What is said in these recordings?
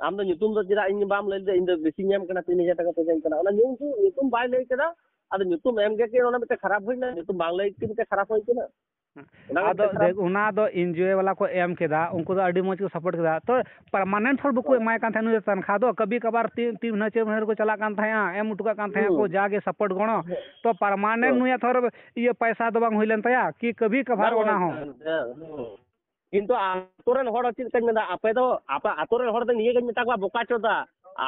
ᱟᱢ ᱫᱚ ᱧᱩᱛᱩᱢ ᱫᱚ ᱪᱮᱫᱟᱜ ᱤᱧ ᱵᱟᱢ ᱞᱟᱹᱭ ᱞᱮᱫᱟ ᱤᱧ ᱫᱚ ᱵᱮᱥᱤᱧ ᱮᱢ ᱠᱟᱱᱟ 3000 ᱴᱟᱠᱟ ᱯᱚᱭᱥᱟᱧ ᱠᱟᱱᱟ ᱚᱱᱟ ᱧᱩᱛᱩᱢ ᱵᱟᱭ ᱞᱟᱹᱭ ᱠᱮᱫᱟ ᱟᱫᱚ ᱧᱩᱛᱩᱢ ᱮᱢ ᱜᱮ ᱚᱱᱟ ᱢᱤᱫᱴᱮᱱ ᱠᱷᱟᱨᱟᱯ ᱦᱩᱭᱱᱟ ᱧᱩᱛᱩम ᱵᱟᱝ ᱞᱟᱹᱭ ᱠᱮᱫ ᱠᱷᱟᱨᱟᱯ ᱦᱩᱭ ᱠᱟᱱᱟ ᱟᱫᱚ ᱫᱮᱠ ᱚᱱᱟ ᱫᱚ ᱮᱱᱡᱤᱭᱳ ᱵᱟᱞᱟ ᱠᱚ ᱮᱢ ᱠᱮᱫᱟ ᱩᱱᱠᱩ ᱫᱚ ᱟᱹᱰᱤ ᱢᱚᱡᱽ ᱠᱚ ᱥᱟᱯᱳर्ट ᱠᱮᱫᱟ ᱛᱚ ᱯᱟᱨᱢᱟᱱᱮᱱᱴ ᱦᱚᱲ ᱵᱟᱠᱚ ᱮᱢᱟᱭ ᱠᱟᱱ ᱛᱟᱦᱮᱸ ᱱᱩᱭ ᱛᱟᱱᱠᱷᱟ ᱫᱚ ᱠᱟᱵᱤ ᱠᱟᱵᱟᱨ 3 ᱢᱟᱹᱦᱱᱟᱹ 4 ᱢᱟᱹᱦᱱᱟᱹ ᱨᱮᱠᱚ ᱪᱟᱞᱟᱜ ᱠᱟᱱ ᱛᱟᱦᱮᱸᱜᱼᱟ ᱮᱢ ᱩᱴᱩ ᱠᱟᱜ ᱠᱟᱱ ᱛᱟᱦᱮᱸ ᱠᱚ ᱡᱟᱜᱮ ᱥᱟᱯᱳर्ट ᱜᱚᱲᱚ ᱛᱚ ᱯᱟᱨᱢᱟᱱᱮᱱᱴ ᱱᱩᱭᱟᱜ ᱛᱷᱚᱨ ᱤᱭᱟᱹ ᱯᱚᱭᱥᱟ ᱫᱚ ᱵᱟᱝ ᱦᱩᱭ ᱞᱮᱱ ᱛᱟᱭᱟ ᱠᱤ ᱠᱟᱵᱤ ᱠᱟᱵᱟᱨ ᱚᱱᱟ ᱦᱚᱸ ᱠᱤᱱᱛᱩ ᱟᱛᱳ ᱨᱮᱱ ᱦᱚᱲ ᱪᱮᱫ ᱞᱮᱠᱟᱧ ᱢᱮᱱᱫᱟ ᱟᱯᱮ ᱫᱚ ᱟᱛᱳ ᱨᱮᱱ ᱦᱚᱲ ᱫᱚ ᱱᱤᱭᱟᱹ ᱜᱤᱧ ᱢᱮᱛᱟ ᱠᱚᱣᱟ ᱵᱚᱠᱟ ᱪᱳᱫᱟ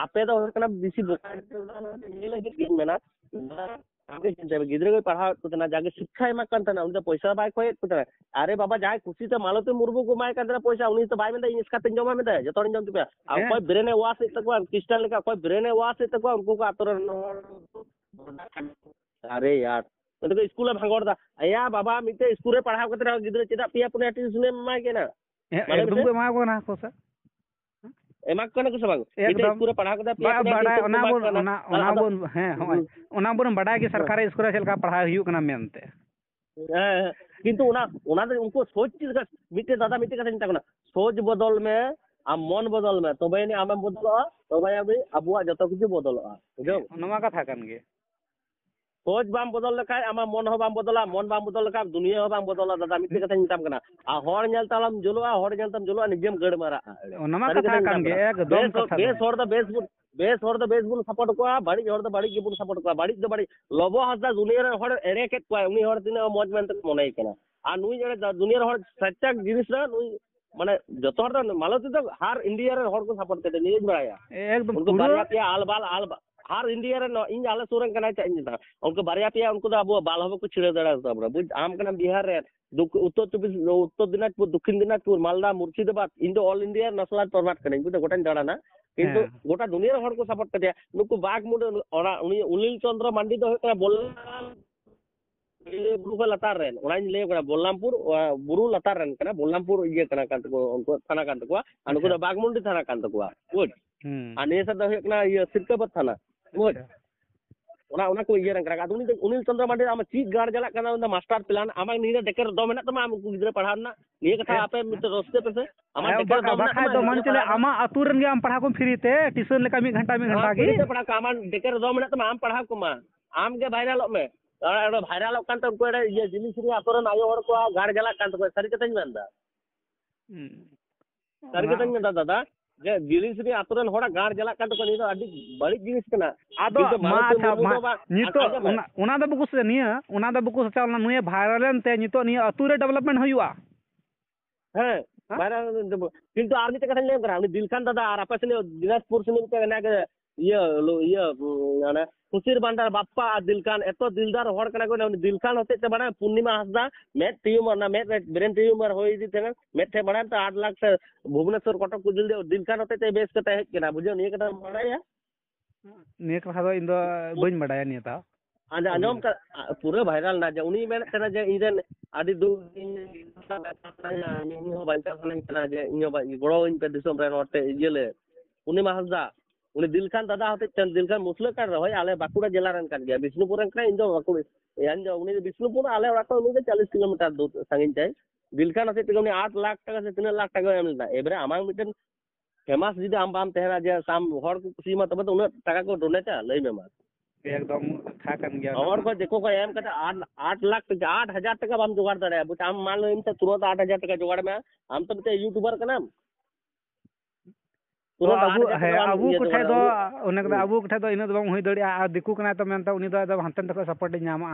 ᱟᱯᱮ ᱫᱚ ᱦᱩᱭᱩᱜ ᱠᱟᱱᱟ ᱵᱮᱥᱤ ᱵᱚᱠᱟ ᱱᱤᱭᱟᱹ ᱞᱟᱹᱜᱤᱫ ᱜᱤᱧ ᱢᱮᱱᱟ ᱜᱤᱫᱽᱨᱟᱹ ᱠᱚ ᱯᱟᱲᱦᱟᱣᱮᱫ ᱠᱚ ᱛᱟᱦᱮᱱᱟ ᱡᱟᱜᱮ ᱥᱤᱠᱠᱷᱟᱭ ᱮᱢᱟᱜ ᱠᱟᱱ ᱛᱟᱦᱮᱱᱟ ᱩᱱᱤ ᱫᱚ ᱯᱚᱭᱥᱟ ᱵᱟᱭ ᱠᱷᱚᱭᱮᱫ ᱠᱚ ᱛᱟᱦᱮᱱᱟ ᱟᱨᱮ ᱵᱟᱵᱟ ᱡᱟᱦᱟᱸᱭ ᱠᱩᱥᱤᱛᱮ ᱢᱟᱞᱚᱛᱤ ᱢᱩᱨᱢᱩ ᱠᱚ ᱮᱢᱟᱭ ᱠᱟᱱ ᱛᱟᱦᱮᱱᱟ ᱯᱚᱭᱥᱟ ᱩᱱᱤ ᱛᱚ ᱵᱟᱭ ᱢᱮᱱᱫᱟ ᱤᱧ ᱮᱥᱠᱟᱨᱛᱮᱧ ᱡᱚᱢᱟ ᱢᱮᱱᱫᱟ ᱡᱚᱛᱚ ᱦᱚᱲᱤᱧ ᱡᱚᱢ ᱪᱩᱯᱮᱭᱟ ᱚᱠᱚᱭ ᱵᱨᱮᱱᱮ ᱳᱣᱟᱥ ᱮᱫ ᱛᱟᱠᱚᱣᱟ ᱠᱨᱤᱥᱴᱟᱱ ᱞᱮᱠᱟ ᱚᱠᱚᱭ ᱵᱨᱮᱱᱮ ᱳᱣᱟᱥ ᱮᱫ ᱛᱟᱠᱚᱣᱟ ᱩᱱᱠᱩ ko ᱟᱛᱳ ᱨᱮᱱ ᱦᱚᱲ ᱟᱨᱮ ᱭᱟᱨ ᱩᱱᱤ ᱫᱚ ᱤᱥᱠᱩᱞᱮ ᱵᱷᱟᱸᱜᱚᱲ ᱫᱟ ᱮᱭᱟ ᱵᱟᱵᱟ ᱢᱤᱫᱴᱮᱡ ᱤᱥᱠᱩᱞ ᱨᱮ ᱯᱟᱲᱦᱟᱣ ᱠᱟᱛᱮ ᱨᱮᱦᱚᱸ ᱜᱤᱫᱽᱨᱟᱹ ᱪᱮᱫᱟᱜ ᱯᱮᱭᱟ ᱯᱩᱱᱭᱟ ᱴᱤᱭᱩᱥᱚᱱᱮᱢ ᱮᱢᱟᱭ ᱠᱟᱱᱟ ᱮᱠᱫᱚᱢ ᱠᱚ ᱮᱢᱟ ᱠᱚ ᱠᱟᱱᱟ ᱠᱚ ᱥᱮ ᱮᱢᱟ ᱠᱚ ᱠᱟᱱᱟ ᱠᱚ ᱥᱮ ᱵᱟᱝ ᱢᱤᱫᱴᱮᱡ ᱮᱠᱫᱚᱢ ᱤᱥᱠᱩᱞ ᱨᱮ ᱯᱟᱲᱦᱟᱣ ᱠᱟᱛᱮ ᱯᱮᱭᱟ ᱯᱩᱱᱭᱟ ᱵᱟᱰᱟᱭ ᱴᱤᱭᱩᱥᱚᱱ ᱠᱚ ᱮᱢᱟᱜ ᱠᱟᱱᱟ ᱚᱱᱟ ᱵᱚᱱ ᱦᱮᱸ ᱦᱚᱸᱜᱼᱚᱭ ᱚᱱᱟ ᱵᱚᱱ ᱵᱟᱰᱟᱭ ᱜᱮ ᱥᱚᱨᱠᱟᱨᱤ ᱤᱥᱠᱩᱞ ᱨᱮ ᱪᱮᱫ ᱞᱮᱠᱟ ᱯᱟᱲᱦᱟᱣ ᱦᱩᱭᱩᱜ ᱠᱟᱱᱟ ᱢᱮᱱᱛᱮ ᱦᱮᱸ ᱠᱤᱱᱛᱩ ᱚᱱᱟ ᱫᱚ ᱩᱱᱠᱩ ᱥᱳᱪ ᱪᱮᱫ ᱞᱮᱠᱟ ᱢᱤᱫᱴᱮᱡ ᱫᱟᱫᱟ ᱢᱤᱫᱴᱮᱡ ᱠᱟᱛᱷᱟᱧ ᱢᱮᱛᱟ ᱠᱟᱱᱟ ᱥᱳᱪ ᱵᱚᱫᱚᱞ ᱢᱮ ᱟᱢ ᱢᱚᱱ ᱵᱚᱫᱚᱞ ᱢᱮ ᱛᱚᱵᱮ ᱟᱹᱱᱤᱡ ᱟᱢᱮᱢ ᱵᱚᱫᱚᱞᱚᱜᱼᱟ ᱛᱚᱵᱮ ᱟᱹᱱᱤᱡ ᱟᱵᱚᱣᱟᱜ ᱡᱚᱛᱚ ᱠᱤᱪᱷᱩ ᱵᱚᱫᱚᱞᱚᱜᱼᱟ ᱵᱩᱡᱷᱟᱹᱣ ᱚᱱᱟ ᱢᱟ ᱠᱟᱛᱷᱟ ᱠᱟᱱ ᱜᱮ ᱥᱳᱪ ᱵᱟᱢ ᱵᱚᱫᱚᱞ ᱞᱮᱠᱷᱟᱡ ᱟᱢᱟᱜ ᱢᱚᱱ ᱦᱚᱸ ᱵᱟᱢ ᱵᱚᱫᱚᱞᱟ ᱢᱚᱱ ᱵᱟᱢ ᱵᱚᱫᱚᱞ ᱞᱮᱠᱷᱟᱡ ᱫᱩᱱᱭᱟᱹ ᱦᱚᱸ ᱵᱟᱢ ᱵᱚᱫᱚᱞᱟ ᱫᱟᱫᱟ ᱢᱤᱫᱴᱮᱡ ᱠᱟᱛᱷᱟᱧ ᱢᱮᱛᱟᱢ ᱠᱟᱱᱟ ᱟᱨ ᱦᱚᱲ ᱧᱮᱞ ᱛᱮᱢ ᱡᱩᱞᱩᱜᱼᱟ ᱦᱚᱲ ᱧᱮᱞ ᱛᱮᱢ ᱡᱩᱞᱩᱜᱼᱟ ᱱᱤᱡᱮᱢ ᱜᱟᱹᱲ ᱢᱟᱨᱟᱜᱼᱟ ᱚᱱᱟ ᱢᱟ ᱥᱟᱹᱨᱤ ᱠᱟᱛᱷᱟ ᱠᱟᱛᱷᱟᱧ ᱠᱟᱱ ᱢᱮᱛᱟᱢ ᱜᱮ ᱠᱟᱱᱟ ᱮᱠᱫᱚᱢ ᱠᱟᱛᱷᱟ ᱵᱮᱥ ᱦᱚᱲ ᱫᱚ ᱵᱮᱥ ᱦᱚᱲ ᱫᱚ ᱵᱮᱥ bun ᱥᱟᱯᱳর্ট ᱠᱚᱣᱟ ᱵᱟᱹᱲᱤᱡ ᱦᱚᱲ ᱫᱚ ᱵᱟᱹᱲᱤᱡ ᱜᱮᱵᱚᱱ ᱥᱟᱯᱳর্ট ᱠᱚᱣᱟ ᱵᱟᱹᱲᱤᱡ ᱫᱚ ᱵᱟᱹᱲᱤᱡ ᱞᱚᱵᱚ ᱦᱟᱸᱥᱫᱟ ᱫᱩᱱᱭᱟᱹ ᱨᱮᱱ ᱦᱚᱲ ᱮᱲᱮ ᱠᱮᱫ ᱠᱚᱣᱟᱭ ᱩᱱᱤ ᱦᱚᱲ ᱛᱤᱱᱟᱹᱜ ᱢᱚᱡᱽ ᱢᱮᱱᱛᱮ ᱢᱚᱱᱮᱭ ᱠᱟᱱᱟ ᱟᱨ ᱱᱩᱭ ᱮᱲᱮ ᱫᱩᱱᱭᱟᱹ ᱨᱮᱱ ᱦᱚᱲ ᱥᱟᱪᱪᱟ ᱡᱤᱱᱤᱥ ᱨᱮ ᱱᱩᱭ ᱢᱟᱱᱮ ᱡᱚᱛᱚ ᱦᱚᱲ ᱫᱚ ᱢᱟᱞᱚᱛᱤ ᱫᱚ ᱦᱟᱨ ᱤᱱᱰᱤᱭᱟ ᱨᱮᱱ ᱦᱚᱲ ᱠᱚ ᱥᱟᱯᱳর্ট ᱠᱮᱫᱮ ᱱᱤᱭᱟᱹᱧ ᱵᱟᱲᱟᱭᱟ ᱮᱠᱫᱚम उनको ᱯᱩᱨᱟᱹ बारिया पेया आलबाल हर इंडिया रे इन आले सुरन कना चा इन उनको बारिया पेया उनको दा अब बाल हो को छिड़े दड़ा तबरा बुझ आम कना बिहार रे Uttar Dinajpur Dakshin Dinajpur Malda Murshidabad in all India नस्ला परमाट कने बुझ गोटा दाड़ा किंतु गोटा दुनिया हर को सपोर्ट कदिया नुकु बाग मुंड ओना उनी उनिल चंद्र मांडी दो होता बोललाम बुरु को लतार रेन ओनाइन ले कना बोललामपुर बुरु लतार रेन कना बोललामपुर ये कना कांत को उनको थाना कांत को अनको दा बागमुंडी थाना कांत को बुझ आने से दो कना ये सिरकाबाद थाना बुझ ओना को ये रंग उनी उनिल चंद्र मांडी आम चीज गाड़ जला कना मास्टर प्लान आमा नीरे डेकर दो मिनट तमा आम गिद्रे पढ़ाना ये कथा आपे मिट रस्ते पे से आमा डेकर दो मिनट दो मन चले आमा अतुर रन गे आम पढ़ा को फ्री ते ट्यूशन लेका 1 घंटा की फ्री पढ़ा का आमा डेकर 2 मिनट तमा आम पढ़ा को मा आम के वायरल में भाइराल कान तो उनको ये जिनिस रे आतो रन आयो हड़ को गाड़ जला कान तो सारी कथाñ मेंदा सारी कथाñ मेंदा दादा जे जिनिस रे आतो रन हड़ा गाड़ जला कान तो नि तो अडी बड़ी जिनिस कना आदो मा अच्छा नितो ओना द बुकु से निया ओना द बुकु से चालना नुए भाइरल ते नितो नि अतु रे डेवलपमेंट हुआ हैं भाइरल किंतु आर मिते कथाñ लेम करा उनी दिलखान दादा आर आपस ने दिनाजपुर से के ना के ये माने खुशीर बांडार बाप्पा दिलखान एतो दिलदार हड़ कना को दिलखान होते ते बड़ा पूर्णिमा हंसदा मेट ट्यूमर ना मेट ब्रेन ट्यूमर होई दी थे मेट थे बड़ा तो 8 लाख से भुवनेश्वर कटक को दिलखान होते ते बेस कते हेज केना बुझो नि कथा बड़ाया ने कथा दो इन दो बइन बड़ाया नि ता आंजम का पूरा वायरल ना जे उनी मेन तना जे इजन आदि दु हो बांटा खाना जे इयो गड़ो इन पे दिसम रे होते इजेले पूर्णिमा हंसदा उनी दिलखान दादा होते दिलखान मुसला कर रहो आले बाकुड़ा जिला रन कर गया विष्णुपुर रन का इन दो बाकुड़ा यान जो उनी विष्णुपुर आले रातो उनी 40 किलोमीटर दूर सांगिन चाय दिलखान होते ते 8 लाख टका से 3 लाख टका एमलदा एबरे आमांग मिटन फेमस जिदि आम बाम तेहरा जे साम हड़ को खुशी मा तबे तो उन टका को डोनेटा लई में मा एकदम था कन गया और को देखो को एम कते 8 लाख 8000 टका बाम जुगाड़ दड़े बुझ आम मान लो इन से तुरंत 8000 टका जुगाड़ में आम तो ते यूट्यूबर कना तो अबू कोठे दो उनक अबू कोठे दो इन दो बम होई दड़िया आ दिकु कना तो मेनता उनी दो हंतन तक सपोर्ट न्यामा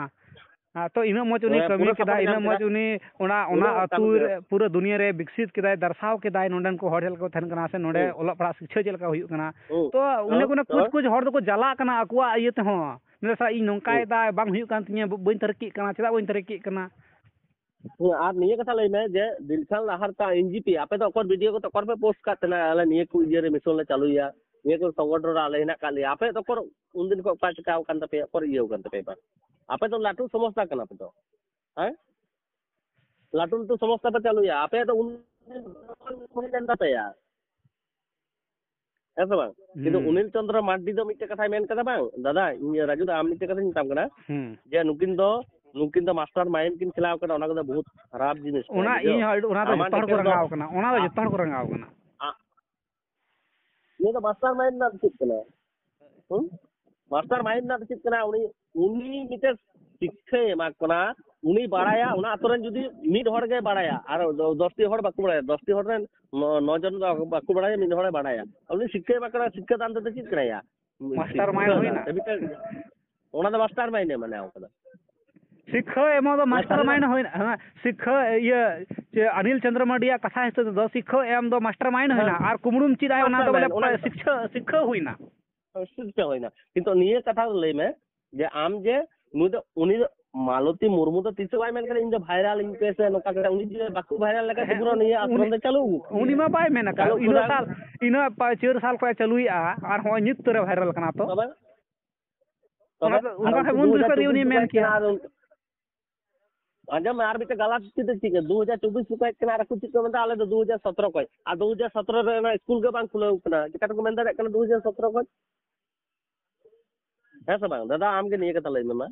तो इन मज उनी कमी केदा इन मज उनी ओना अतु पूरा दुनिया रे विकसित केदा दर्शाव केदा नोंडन को हड़ल को थन कना से नोडे ओला पड़ा शिक्षा जेलका हुई कना तो उनी को कुछ हड़ दो को जला कना अकुआ इयते हो मेसा इ नोंकाय दा बांग हुई कान तिया बइन तरक्की कना चदा बइन तरक्की कना आर निये कथा लई में जे दिलखान लाहार का एनजीपी आपे तो अकर वीडियो को तो अकर पे पोस्ट करतना आले निये को इजे रे मिशन ले चालुया निये को संगठन रे आले हिना काली आपे तो अकर उन दिन को पा चकाव कान तपे अकर इयो कान तपे बा आपे तो लाटू समस्या कना पे तो हैं लाटू तो समस्या पे चालुया आपे तो उन दिन जनता पे यार ऐसा बांग किंतु उनिल चंद्र मांडी दो मिटे कथा मेन कथा बांग दादा राजू दा आम मिटे कथा निताम कना जे नुकिन दो मास्टर माइंड किन खिलाव कना ओना को बहुत खराब जिनिस ओना इन ओना तो जतहड़ को रंगाव कना ओना तो जतहड़ को रंगाव कना ini tuh master main nak cip kena. Master main nak cip kena uni mite sikhe mak kena uni baraya una aturan judi mid hor ge baraya ar 10 hor baku baraya 10 hor ren 9 jon baku baraya mid hor baraya uni sikhe mak kena sikhe dan te cip kena ya master main hoina ona da master main mane onka शिक्षा M दो master mind होइना शिक्षा ये अनिल चंद्र माडिया कथा हिस्से दो शिक्षा M दो master mind होइना are कुमड़ुम चिदाय ओना दो बोले शिक्षा शिक्षा होइना शिक्षा होइना किंतु निये कथा लई में जे आम जे उनी मालती मुर्मू तो तीसो बाय मेन करे इन जो वायरल इन पे से नोका करे उनी जे बाकु वायरल लगा पूरा नहीं आश्रम दे चालू उनी मा बाय मेन का इन 4 साल को चालुइया आर हो नित तोरे वायरल कना तो उनका के मुन दुसरी उनी मेन किया अंजम में आर बीते गलत चीज ठीक है 2024 को एक कना कुछ को मेंदा आले 2017 को आ 2017 रे ना स्कूल के बांग खुले कना चिका को मेंदा कना 2017 को है सब दादा आम के नहीं कथा लई में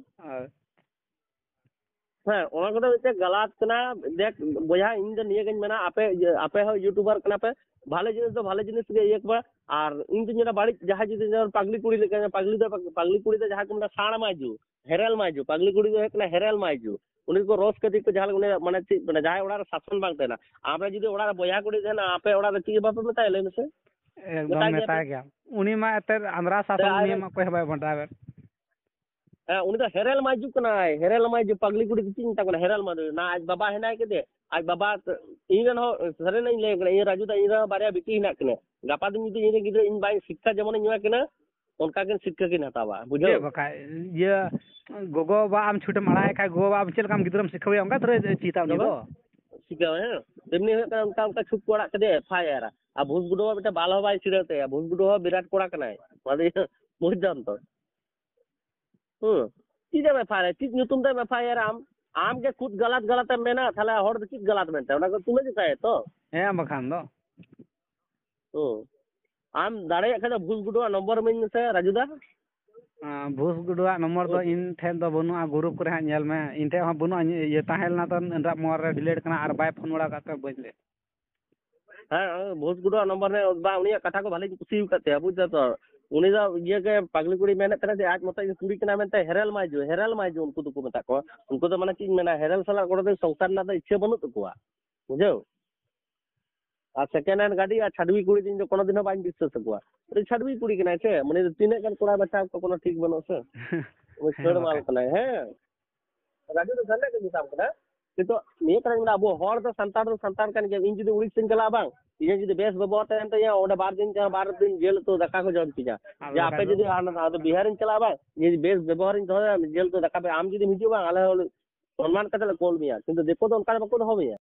हाँ ओना को तो गलत कना देख बोया इन द निये गन मेना आपे हो यूट्यूबर कना पे भाले जिनिस के एक बार और इन दिन बाड़ी जहां जुदी पगली कुड़ी लेके पगली कुड़ी तो जहां को मेना साण माजू हेरेल माजू पगली कुड़ी तो है हेरेल माजू उन्हीं को रोज कदी को जहां उन्हें माने जहां ओड़ा शासन बांग तेना आपे जुदी ओड़ा बोया कुड़ी देना आपे ओड़ा की बाप बताए लेन से एकदम मेता गया उनी मा एतर आंध्रा शासन नियम को हबे बंटावे उनी तो हेरेल माजू कना हेरेल माजू पगली कुड़ी की चिंता कना हेरेल माजू ना आज बाबा है ना के आज बाबा इन हो सरे नहीं ले कना ये राजू दा इन बारिया बिटी हिना कने गापा दिन जुदी इन गिदर इन बाई शिक्षा जेमन इन कना उनका के शिक्षा की हतावा बुझो बका ये गोगो बा आम छुटे मड़ाए का गोगो बा चल काम गिदरम सिखवे उनका थरे चीता दो सिखावे है तेमनी उनका छुप कोड़ा कदे फायर आ भूस गुडो बेटा बाल हो बाई सिरते भूस गुडो विराट कोड़ा कनाय मादे बहुत जान तो चीज में फायर चीज नुतुम दे में फायर आम के खुद गलत मेना थाले हर चीज गलत मेनते उना को तुमे दिखाए तो हे बखान दो आम दाड़े खा भूस गुडो नंबर में से राजूदा भूस गुडुआ नंबर दो इन ठेन दो बनुआ ग्रुप करे नेल में इन ठे बनुआ ये ताहेलना तो एंड्रा मोर रे डिलीट कना आर बाय फोन वड़ा का बजले हां भूस गुडुआ नंबर ने बा उनिया कथा को भाले कुसी करते बुझ तो उनी दा ये के पगली कुड़ी मेने तने आज मत कुड़ी कना मेनते हेरेल माजू उनको तो को मता को उनको तो माने चीज मेना हेरेल साला को दे संसार ना तो इच्छा बनु तकुआ बुझो आ सेकेंड हैंड गाड़ी आ छडवी कुड़ी दिन जो कोनो दिन बाइन विश्वास तकुआ तो छडवी कुड़ी कना छे माने तीने कन कोड़ा बच्चा को कोनो ठीक बनो से वो छोड़ माल कना है राजू तो धन्ने के हिसाब कना तो ये करेंगे अब हर तो संतान कन के इन जुदी उड़ीस दिन चला बांग ये जुदी बेस बबोत है तो या ओडे 12 दिन जेल तो दका को जम पिजा या आपे जुदी आ तो बिहार इन चला बांग ये बेस व्यवहार इन तो जेल तो दका पे आम जुदी मिजु बांग आले सम्मान कतले कोल मिया किंतु देखो तो उनका बको हो मिया